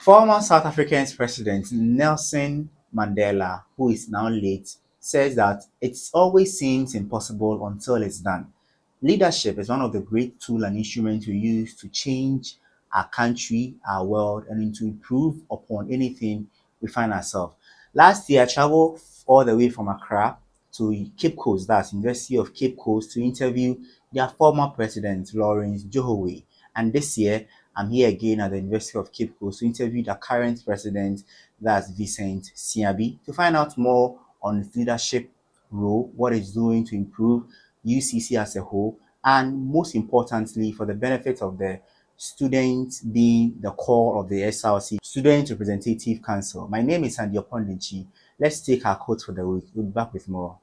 Former South African President Nelson Mandela, who is now late, says that it always seems impossible until it's done. Leadership is one of the great tools and instruments we use to change our country, our world, and to improve upon anything we find ourselves. Last year, I traveled all the way from Accra to Cape Coast, that's University of Cape Coast, to interview their former president, Lawrence Johoway. And this year, I'm here again at the University of Cape Coast to interview the current president, that's Vincent Siabi, to find out more on his leadership role, what he's doing to improve UCC as a whole, and most importantly, for the benefit of the students being the core of the SRC, Student Representative Council. My name is Andy Opondichi. Let's take our quote for the week. We'll be back with more.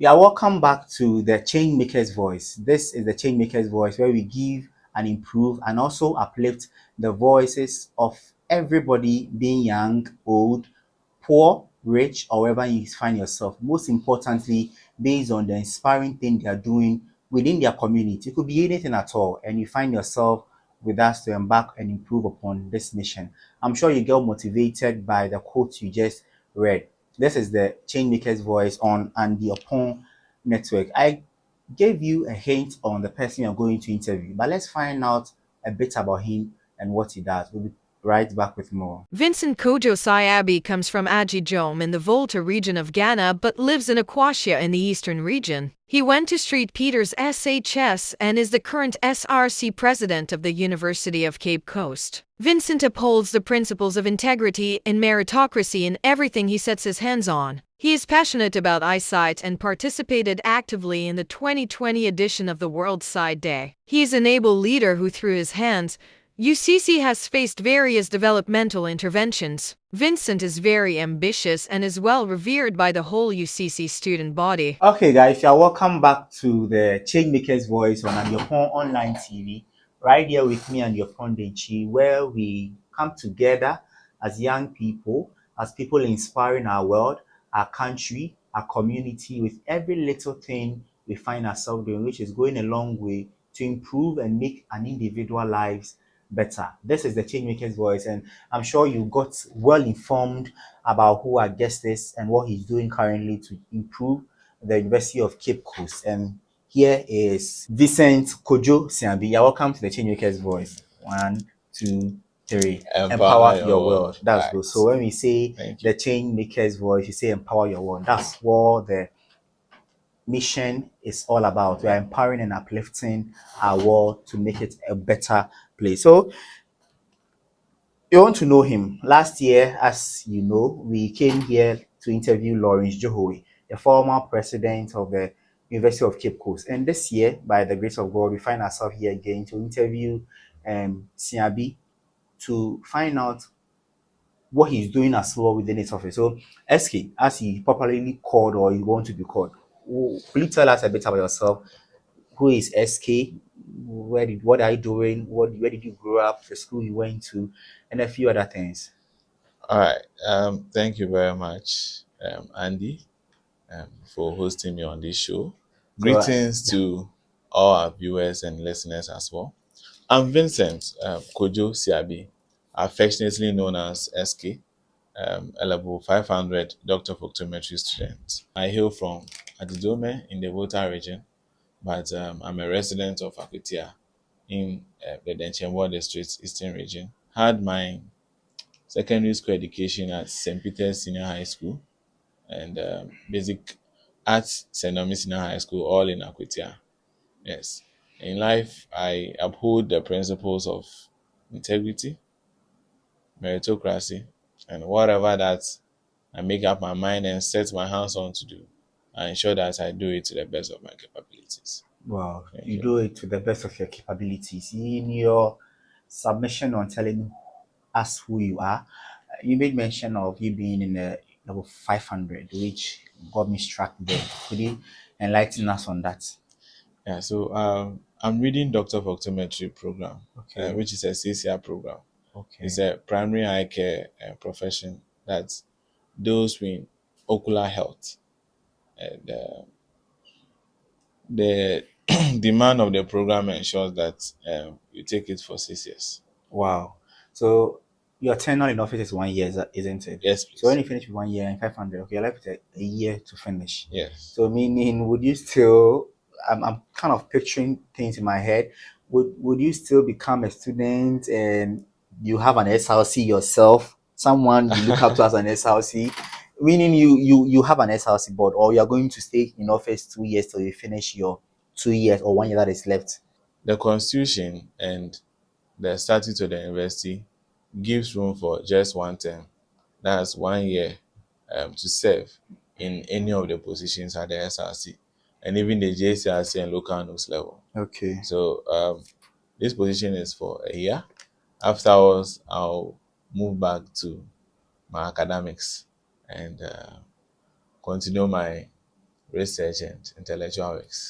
Yeah, welcome back to the Changemakers Voice. This is the Changemakers Voice, where we give and improve and also uplift the voices of everybody, being young, old, poor, rich, or wherever you find yourself. Most importantly, based on the inspiring thing they are doing within their community. It could be anything at all, and you find yourself with us to embark and improve upon this mission. I'm sure you get motivated by the quote you just read. This is the Changemakers Voice on and the Upon Network. I gave you a hint on the person you're going to interview, but let's find out a bit about him and what he does. We'll be right back with more. Vincent Kojo Siabi comes from Ajijom in the Volta region of Ghana but lives in Akwashia in the eastern region. He went to St. Peter's SHS and is the current SRC president of the University of Cape Coast. Vincent upholds the principles of integrity and meritocracy in everything he sets his hands on. He is passionate about eyesight and participated actively in the 2020 edition of the World Sight Day. He is an able leader who, through his hands, UCC has faced various developmental interventions. Vincent is very ambitious and is well revered by the whole UCC student body. Okay, guys, you're welcome back to the Changemakers Voice on Adiopon Online TV. Right here with me and Adiopon Denchi, where we come together as young people, as people inspiring our world, our country, our community, with every little thing we find ourselves doing, which is going a long way to improve and make an individual lives better. This is the Changemakers Voice, and I'm sure you got well informed about who our guest is and what he's doing currently to improve the University of Cape Coast. And here is Vincent Kojo Siabi. You're welcome to the Changemakers Voice. 1, 2, 3. Empower your world. That's right. Good. So when we say the Changemakers Voice, you say empower your world. That's what the mission is all about. We are empowering and uplifting our world to make it a better place. So you want to know him. Last year, as you know, we came here to interview Lawrence Johoway, the former president of the University of Cape Coast. And this year, by the grace of God, we find ourselves here again to interview Siabi to find out what he's doing as well within his office. So SK, as he popularly called, or he want to be called, please tell us a bit about yourself. Who is SK? What are you doing? Where did you grow up? The school you went to, and a few other things. All right. Thank you very much, Andy, for hosting me on this show. Greetings to all our viewers and listeners as well. I'm Vincent Kojo Siabi, affectionately known as SK, a level 500 Doctor of Optometry student. I hail from Adidome in the Volta region, but I'm a resident of Akwitia in the Denchemwa District, Eastern region. Had my secondary school education at St. Peter's Senior High School and basic at St. Nomis Senior High School, all in Akwitia. Yes. In life, I uphold the principles of integrity, meritocracy, and whatever that I make up my mind and set my hands on to do, I ensure that I do it to the best of my capabilities. Wow, you do it to the best of your capabilities. In your submission on telling us who you are, you made mention of you being in the level 500, which got me struck there. Could you enlighten us on that? Yeah, so I'm reading Doctor of Optometry program, Okay. which is a CCR program. Okay. It's a primary eye care profession that deals with ocular health. And the demand of the program ensures that you take it for 6 years. Wow. So your tenure in office is 1 year, isn't it? Yes, So when please. you finish with 1 year and 500, okay, you're left with a year to finish. Yes. So meaning, would you still? I'm kind of picturing things in my head. Would you still become a student and you have an SRC yourself? Someone you look up to as an SRC, meaning you have an SRC board, or you are going to stay in office 2 years till you finish your 2 years or 1 year that is left. The constitution and the statute of the university gives room for just one term. That's 1 year to serve in any of the positions at the SRC and even the JCRC and local news level. Okay. So this position is for a year. Afterwards, I'll move back to my academics and continue my research and intellectual works.